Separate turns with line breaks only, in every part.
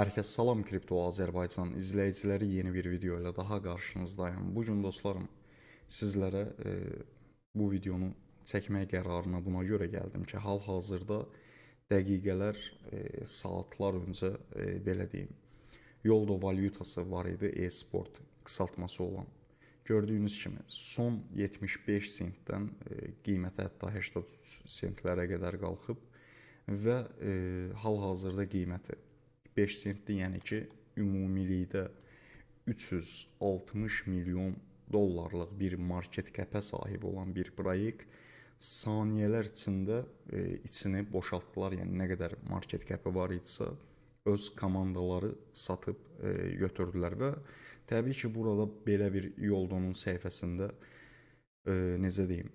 Hər kəs salam, Kripto Azərbaycan izləyiciləri, yeni bir video ilə daha qarşınızdayım. Bu gün dostlarım, sizlərə bu videonu çəkmək qərarına buna görə gəldim ki, hal-hazırda dəqiqələr, saatlar öncə belə deyim, Yoldo valyutası var idi, e-sport qısaltması olan. Gördüyünüz kimi son 75 sentdən qiyməti hətta 83 sentlərə qədər qalxıb və hal-hazırda qiyməti 5 sentdir, yəni ki, ümumilikdə 360 milyon dollarlıq bir market cap'ə sahib olan bir proyekt saniyələr içində içini boşaltdılar. Yəni nə qədər market cap'ı var idisə, öz komandaları satıb götürdülər və təbii ki, burada belə bir Yoldonun səhifəsində necə deyim,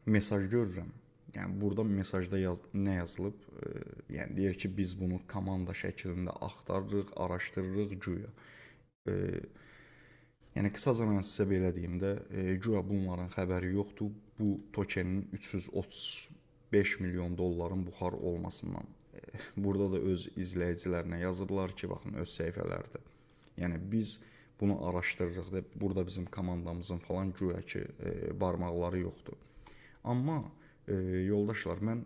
mesaj görürəm. Yəni burada mesajda nə yazılıb? Yəni deyir ki, biz bunu komanda şəklində axtarırıq, araşdırırıq güya. Yəni qısaca mən sizə belə deyim də, güya bunların xəbəri yoxdur. Bu tokenin 335 milyon dolların buxar olmasından. Burada da öz izləyicilərinə yazıblar ki, baxın öz səhifələrdə. Yəni biz bunu araşdırırıq da, burada bizim komandamızın falan güya ki barmaqları yoxdur. Amma yoldaşlar, mən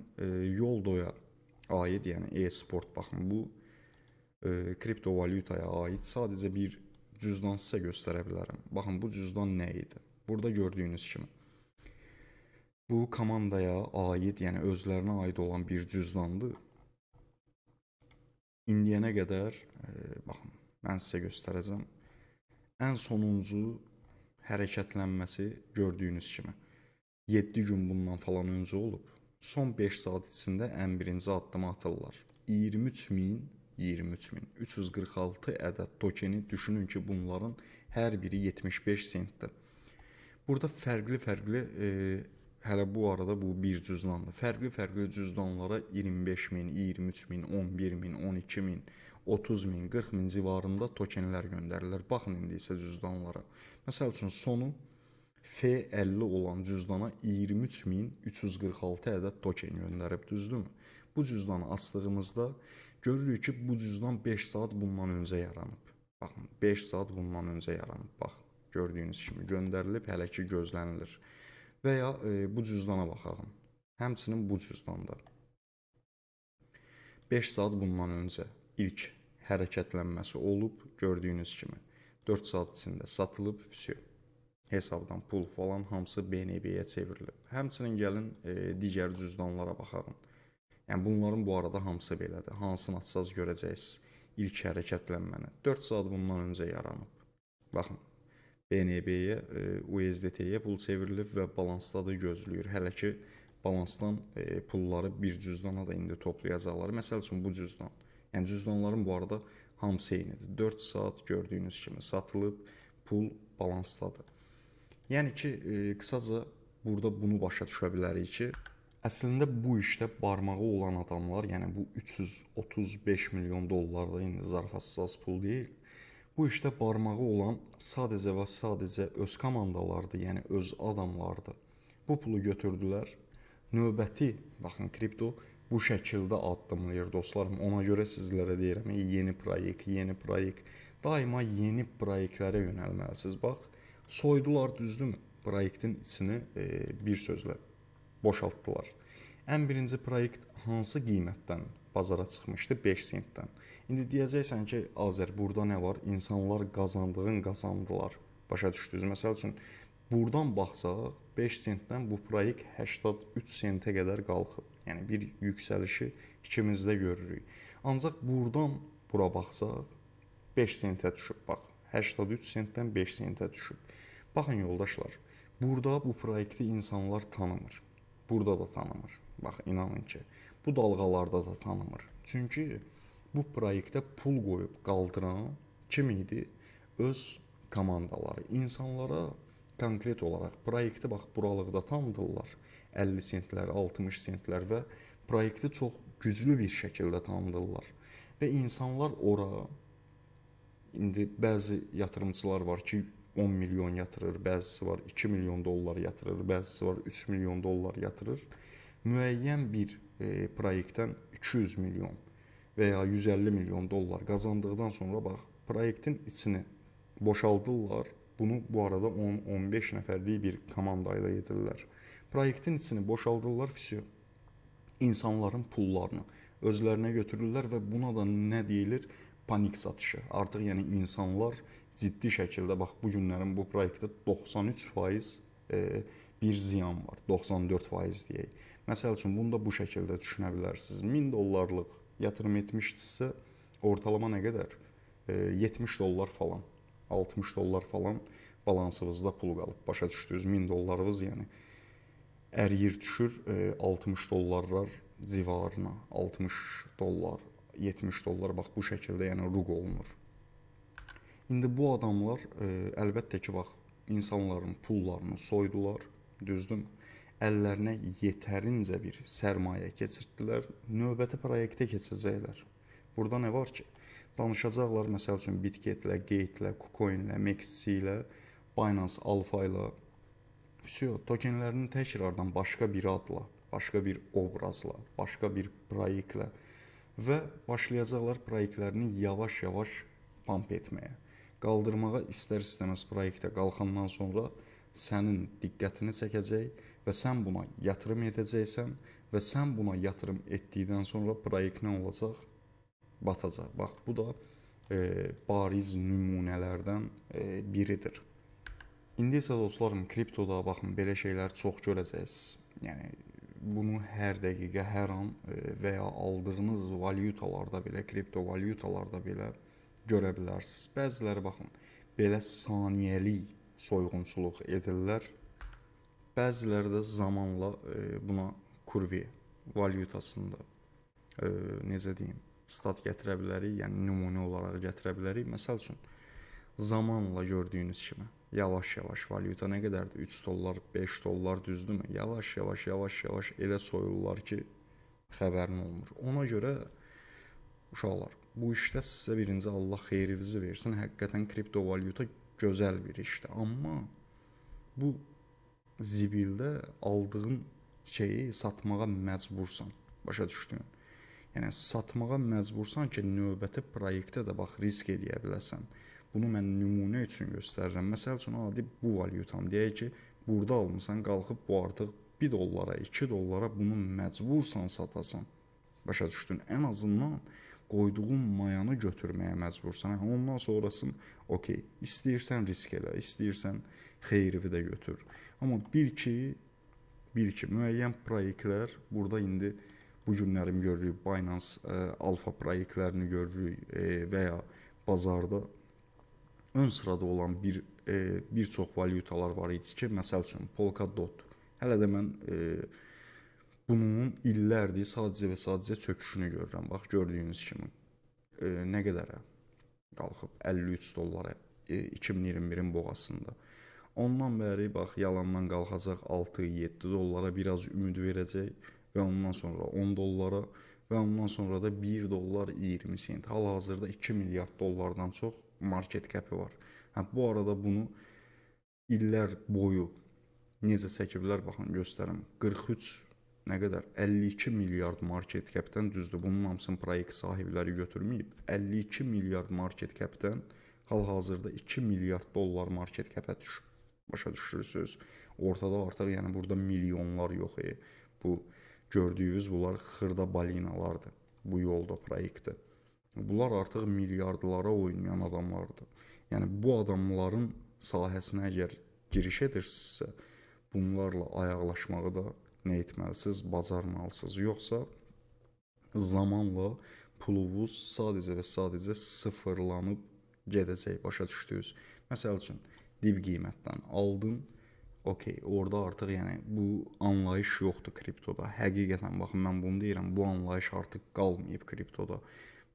Yoldoya aid, yəni e-sport, baxın bu kriptovalyutaya aid sadəcə bir cüzdan sizə göstərə bilərəm. Baxın bu cüzdan nə idi? Burada gördüyünüz kimi bu komandaya aid, yəni özlərinə aid olan bir cüzdandır. İndiyənə qədər baxın, mən sizə göstərəcəm. Ən sonuncu hərəkətlənməsi gördüyünüz kimi 7 gün bundan falan öncə olub. Son 5 saat içində ən birinci addımı atırlar. 23.346 ədəd tokeni, düşünün ki, bunların hər biri 75 sentdir. Burada fərqli hələ bu arada bu bir cüzdandır. Fərqli cüzdanlara 25.000, 23.000, 11.000, 12.000, 30.000, 40.000 civarında tokenlər göndərirlər. Baxın indi isə cüzdanlara. Məsəl üçün sonu F50 olan cüzdana 23.346 ədəd token göndərib, düzdürmü? Bu cüzdanı açdığımızda görürük ki, bu cüzdan 5 saat bundan öncə yaranıb. Baxın, 5 saat bundan öncə yaranıb. Bax, gördüyünüz kimi göndərilib, hələ ki gözlənilir. Və ya bu cüzdana baxalım. Həmçinin bu cüzdanda 5 saat bundan öncə ilk hərəkətlənməsi olub, gördüyünüz kimi 4 saat içində satılıb, vəsiyo. Hesabdan pul falan hamısı BNB-yə çevrilib. Həmçinin gəlin digər cüzdanlara baxalım. Yəni bunların bu arada hamısı belədir. Hansını açsaz görəcəksiniz ilk hərəkətlənməni. 4 saat bundan öncə yaranıb. Baxın, BNB-yə, USDT-yə pul çevrilib və balansdadır, gözləyir. Hələ ki balansdan pulları bir cüzdana da indi toplayacaqlar. Məsəl üçün bu cüzdan. Yəni cüzdanların bu arada hamısı eynidir. 4 saat gördüyünüz kimi satılıb, pul balansdadır. Yəni ki, qısaca burada bunu başa düşə bilərik ki, əslində bu işdə barmağı olan adamlar, yəni bu 335 milyon dollar da indi zarafatsız pul deyil. Bu işdə barmağı olan sadəcə və sadəcə öz komandalardır, yəni öz adamlardır. Bu pulu götürdülər. Növbəti, baxın, kripto bu şəkildə addımlayır dostlarım. Ona görə sizlərə deyirəm, yeni proyekt, daima yeni proyektlərə yönəlməlisiniz. Bax, soydular, düzdürmü? Proyektin içini bir sözlə boşaltdılar. Ən birinci proyekt hansı qiymətdən bazara çıxmışdı? 5 sentdən. İndi deyəcəksən ki, Azər, burada nə var? İnsanlar qazandılar. Başa düşdünüz? Məsəl üçün, buradan baxsaq, 5 sentdən bu proyekt 83 sentə qədər qalxıb. Yəni bir yüksəlişi ikimizdə görürük. Ancaq buradan bura baxsaq, 5 sentə düşüb. Bax, 83 sentdən 5 sentə düşüb. Baxın yoldaşlar, burada bu proyekti insanlar tanımır. Burada da tanımır. Bax, inanın ki, bu dalğalarda da tanımır. Çünki bu proyektə pul qoyub qaldıran kim idi? Öz komandaları. İnsanlara konkret olaraq proyekti bax buralıqda tanıdırlar. 50 sentlər, 60 sentlər və proyekti çox güclü bir şəkildə tanıdırlar. Və insanlar ora, indi bəzi yatırımcılar var ki, 10 milyon yatırır, bəzisi var 2 milyon dollar yatırır, bəzisi var 3 milyon dollar yatırır. Müəyyən bir proyektdən 200 milyon veya 150 milyon dolar kazandıqdan sonra bax, proyektin içini boşaldırlar. Bunu bu arada 10-15 nəfərlik bir komanda ilə edirlər. Proyektin içini boşaldırlar, füsyo. İnsanların pullarını özlərinə götürürlər və buna da nə deyilir? Panik satışı. Artıq yəni insanlar ciddi şəkildə bax bu günlərin bu proyektdə 93% bir ziyan var. 94% deyək. Məsəl üçün bunu da bu şəkildə düşünə bilərsiniz. 1000 dollarlıq yatırım etmişdinizsə ortalama nə qədər? 70 dollar falan, 60 dollar falan balansınızda pul qalıb. Başa düşdünüz? 1000 dollarınız yəni əriyir düşür 60 dollarlar civarına. 60 dollar, 70 dollar bax bu şəkildə yəni ruq olunur. İndi bu adamlar əlbəttə ki, bax insanların pullarını soydular, düzdürmü? Əllərinə yetərincə bir sərmayə keçirdilər, növbəti proyektə keçəcəklər. Burada nə var ki? Danışacaqlar, məsəl üçün Bitgetlə, Gate'lə, KuCoinlə, Mexi ilə, Binance Alpha ilə, tokenlərini təkrardan başqa bir adla, başqa bir obrazla, başqa bir proyektlə və başlayacaqlar proyektlərini yavaş-yavaş pump etməyə. Qaldırmağa istər-istəməz proyektə qalxandan sonra sənin diqqətini çəkəcək və sən buna yatırım edəcəksən və sən buna yatırım etdikdən sonra proyekt nə olacaq? Batacaq. Bax, bu da bariz nümunələrdən biridir. İndi isə dostlarım, kriptoda baxın, belə şeylər çox görəcəksiniz. Yəni, bunu hər dəqiqə, hər an və ya aldığınız valyutalarda belə, kripto valyutalarda belə görə bilərsiniz. Bəziləri baxın, belə saniyəlik soyğunçuluq edirlər. Bəziləri də zamanla buna kurvi valyutasında necə deyim, stat gətirə bilərik, yəni nümunə olaraq gətirə bilərik. Məsəl üçün, zamanla gördüyünüz kimi, yavaş-yavaş valyuta nə qədərdir? 3 dollar, 5 dollar, düzdürmü? Yavaş-yavaş elə soyulurlar ki, xəbərin olmur. Ona görə, uşaqlar, bu işdə sizə birinci Allah xeyrinizi versin. Həqiqətən kripto valyuta gözəl bir işdir. Amma bu zibildə aldığın şeyi satmağa məcbursan. Başa düşdün? Yəni, satmağa məcbursan ki, növbəti proyektə də bax, risk eləyə biləsən. Bunu mən nümunə üçün göstərirəm. Məsəl üçün, adi bu valyutam deyək ki, burada almışsan, qalxıb bu artıq 1 dollara, 2 dollara bunu məcbursan satasan. Başa düşdün? Ən azından qoyduğun mayanı götürməyə məcbursan. Ondan sonrasın, okey, istəyirsən risk elə, istəyirsən xeyrivi də götür. Amma bil ki, müəyyən proyektlər, burada indi bu günlərim görürük, Binance Alpha proyektlərini görürük və ya bazarda ön sırada olan bir çox valyutalar var idi ki, məsəl üçün Polkadot. Hələ də mən bunun illərdir sadəcə və sadəcə çöküşünü görürəm. Bax, gördüyünüz kimi nə qədərə qalxıb 53 dollara 2021-in boğasında. Ondan bəri bax, yalandan qalxacaq 6-7 dollara biraz ümid verəcək və ondan sonra 10 dollara və ondan sonra da 1 dollar 20 sent. Hal-hazırda 2 milyard dollardan çox market cap'i var. Bu arada bunu illər boyu necə çəkiblər, baxın, göstərim. 43, nə qədər? 52 milyard market cap'dən, düzdür, bunun hamısını proyekt sahibləri götürməyib. 52 milyard market cap'dən hal-hazırda 2 milyard dollar market cap'ə düşüb. Başa düşürsünüz. Ortada artıq, yəni burada milyonlar yox. Bu gördüyünüz bunlar xırda balinalardır bu yolda proyektdə. Bunlar artıq milyardlara oynayan adamlardır. Yəni bu adamların sahəsinə əgər giriş edirsinizsə, bunlarla ayaqlaşmağı da nə etməlisiniz, bacarmalısınız. Yoxsa zamanla pulunuz sadəcə və sadəcə sıfırlanıb gedəcək, başa düşdünüz. Məsəl üçün, dib qiymətdən aldın, okey, orada artıq yəni bu anlayış yoxdur kriptoda. Həqiqətən, baxın, mən bunu deyirəm, bu anlayış artıq qalmayıb kriptoda.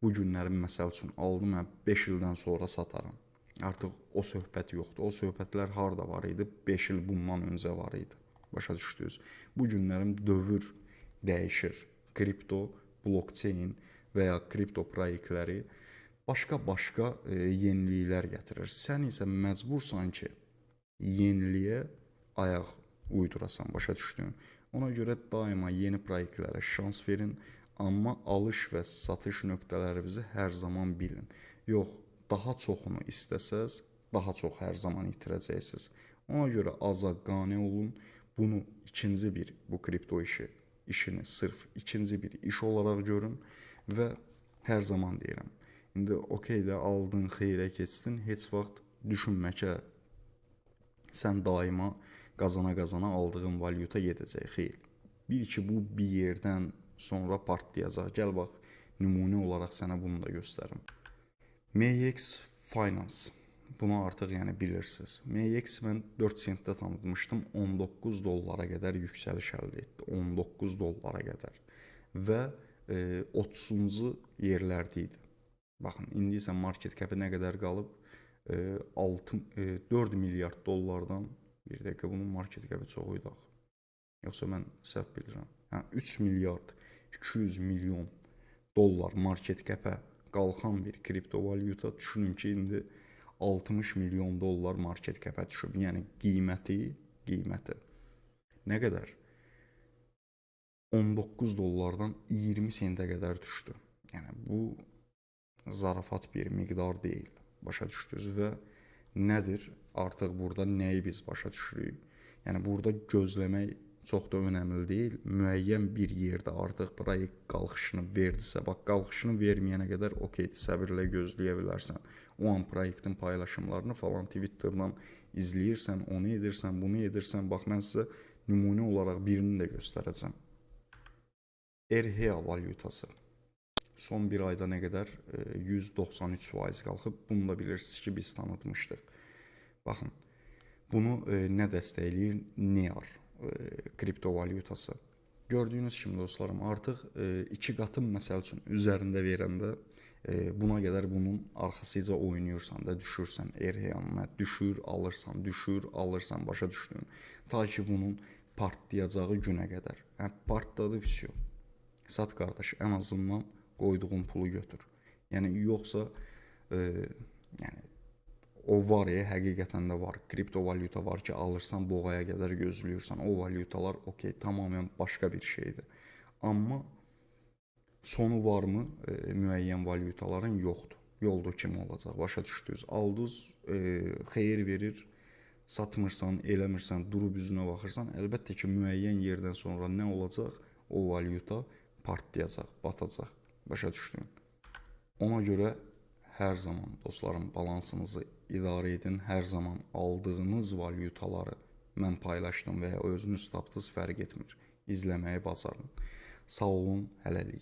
Bu günlərin, məsəl üçün, aldım, 5 ildən sonra satarım. Artıq o söhbət yoxdur. O söhbətlər harada var idi? 5 il bundan öncə var idi. Başa düşdünüz. Bu günlərin dövr dəyişir. Kripto, blockchain və ya kripto proyektləri başqa yeniliklər gətirir. Sən isə məcbursan ki, yeniliyə ayaq uydurasan, başa düşdün. Ona görə daima yeni proyektlərə şans verin. Amma alış və satış nöqtələrinizi hər zaman bilin. Yox, daha çoxunu istəsəz, daha çox hər zaman itirəcəksiniz. Ona görə aza qane olun. Bunu ikinci bir bu kripto işini sırf ikinci bir iş olaraq görün və hər zaman deyirəm. İndi okey də aldın, xeyrə keçdin, heç vaxt düşünmə ki, sən daima qazana aldığın valyuta gedəcək. Xeyr. Bil ki, bu bir yerdən sonra partlayacaq. Gəl bax, nümunə olaraq sənə bunu da göstərim. MX Finance. Bunu artıq yəni bilirsiniz. MX mən 4 sentdə tanıtmışdım. 19 dollara qədər yüksəliş əldə etdi. 19 dollara qədər. Və 30-cu yerlərdə idi. Baxın, indi isə market cap'i nə qədər qalıb? 4 milyard dollardan, bir dəqiqə bunun market cap'i çox idi axı. Yoxsa mən səhv bilirəm. 3 milyard 200 milyon dollar market cap'ə qalxan bir kriptovalyuta düşünün ki, indi 60 milyon dollar market cap'ə düşüb. Yəni qiyməti nə qədər? 19 dollardan 20 sentə qədər düşdü. Yəni bu zarafat bir miqdar deyil. Başa düşdünüz və nədir? Artıq burada nəyi biz başa düşürük? Yəni burada gözləmək çox da önəmli deyil. Müəyyən bir yerdə artıq proyekt qalxışını verdisə, bax qalxışını verməyənə qədər okeydir, səbirlə gözləyə bilərsən. O an proyektin paylaşımlarını falan Twitter'dan izləyirsən, onu edirsən, bunu edirsən. Bax mən sizə nümunə olaraq birini də göstərəcəm. RHA valyutası. Son bir ayda nə qədər? 193% qalxıb. Bunu da bilirsiniz ki, biz tanıtmışdıq. Baxın, bunu nə dəstəkləyir? NEAR kriptovalyutası. Gördüyünüz kimi dostlarım, artıq 2 qatın məsəl üçün üzərində verəndə buna qədər bunun arxasıca oynayırsan da, düşürsən RHA-na, düşür, alırsan, başa düşdün. Ta ki bunun partlayacağı günə qədər. Partladı, vəsiyo. Sat qardaş, ən azından qoyduğun pulu götür. Yəni yoxsa yəni o var ya, həqiqətən də var. Kriptovalyuta var ki, alırsan, boğaya qədər gözləyirsən. O valyutalar okey, tamamilə başqa bir şeydir. Amma sonu varmı? Müəyyən valyutaların yoxdur. Yolda kimi olacaq, başa düşdünüz. Aldınız, xeyir verir, satmırsan, eləmirsən, durub üzünə baxırsan, əlbəttə ki, müəyyən yerdən sonra nə olacaq? O valyuta partlayacaq, batacaq. Başa düşdün. Ona görə hər zaman dostlarım balansınızı idarə edin. Hər zaman aldığınız valyutaları mən paylaşdım və ya özünüz tapdınız, fərq etmir. İzləməyi bacarın. Sağ olun, hələlik.